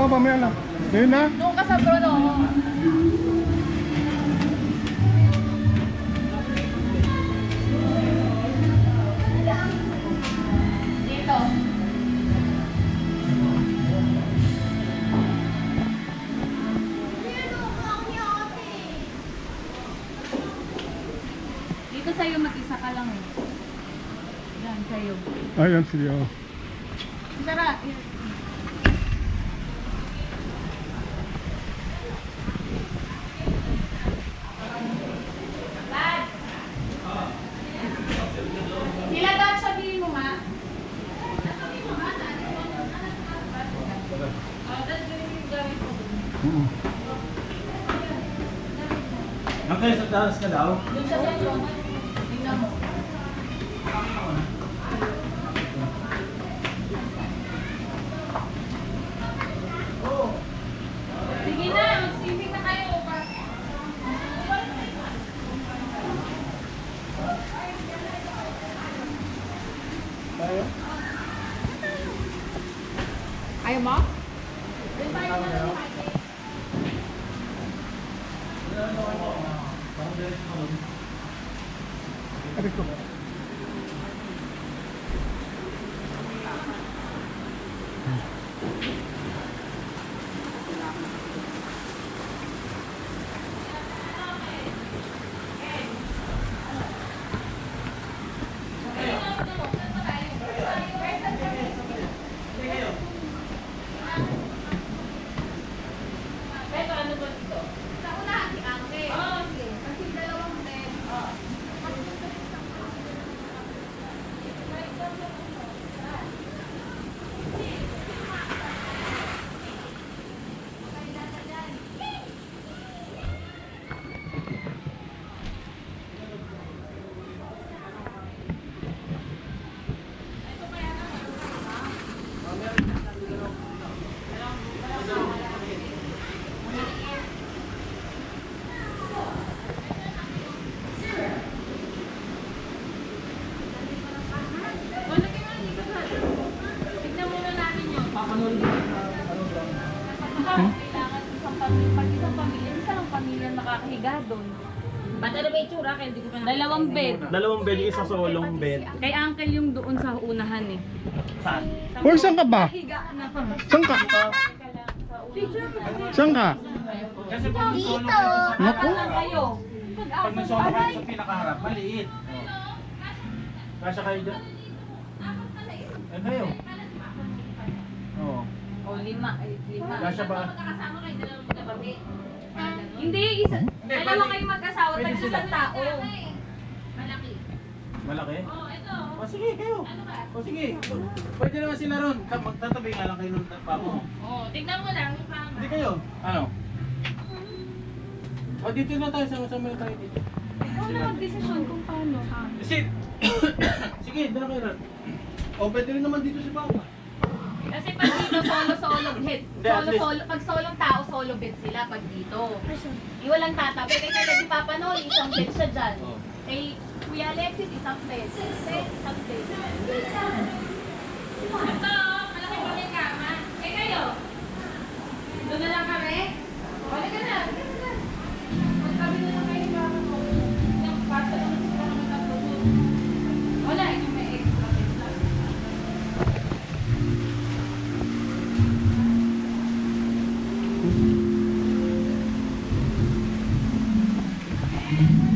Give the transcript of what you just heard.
mamaya lang. Ngayon na? Doon ka sa trono. Dito. Dito sa'yo mag-isa ka lang eh. Yan, sa'yo. Ayan, sige. Oh. Sarap. Sila daw, sabihin mo nga. Sabihin mo nga. That's yung gamit mo. Nakaya sa taas ka daw? Doon sa sentro. Tingnan mo. Sige na, mag-swimming na kayo. Ayaw mo? Aray ko. Beto, ano ba dito? Sa unahan si Angke. Oo, sige. Kasi dalawang bed. Oo. Tignan muna namin yun. Kailangan isang pamilya. Pag isang pamilya, isa lang pamilya nakakahiga doon. Ba't ano ba itsura? Kaya hindi ko pa Dalawang bed. Dalawang bed, isa solong bed. Kay Uncle yung doon sa unahan eh. Saan? Uy, saan ka ba? Higa na pa. Saan ka? Saan ka? Kasi pag may solo kayo sa Naku. Lang kayo. pag may solo kayo sa pinakaharap, maliit. Kasya kayo dyan? Ano kayo? Oo. O, lima. Kasya ba? Magkakasama kayo dalawang magkababi. Hindi, isa. Hindi, Dalawa pwede- kayong magkasawa, pwede tag sila. isang tao. Malaki. Malaki? Oh, ito. O sige, kayo. Ano ba? O sige. Pwede naman sila ron. Magtatabi nga lang kayo ng papa mo. Oh, tignan mo lang yung pama. Hindi kayo. Ano? O dito na tayo. Sama-sama na tayo dito. Ikaw na mag-desisyon kung paano. Sit! Sige, dala kayo ron. O pwede rin naman dito si papa. Kasi pag dito, solo bed. Hindi, at least- Pag solong tao, solo bed sila pag dito. Iwalang tatabi. Kaya kaya si Papa Noel, isang bed siya dyan. Oh. Kay Kuya Alexis, isang bed. Isang bed. Ito, malaki pa yung kama. Eh kayo? Doon na lang kami? Balik ka na. Magkabi na lang kayo yung kama mo. Yung kwarto naman sila naman tapos. Wala, yung may extra bed lang. Thank you.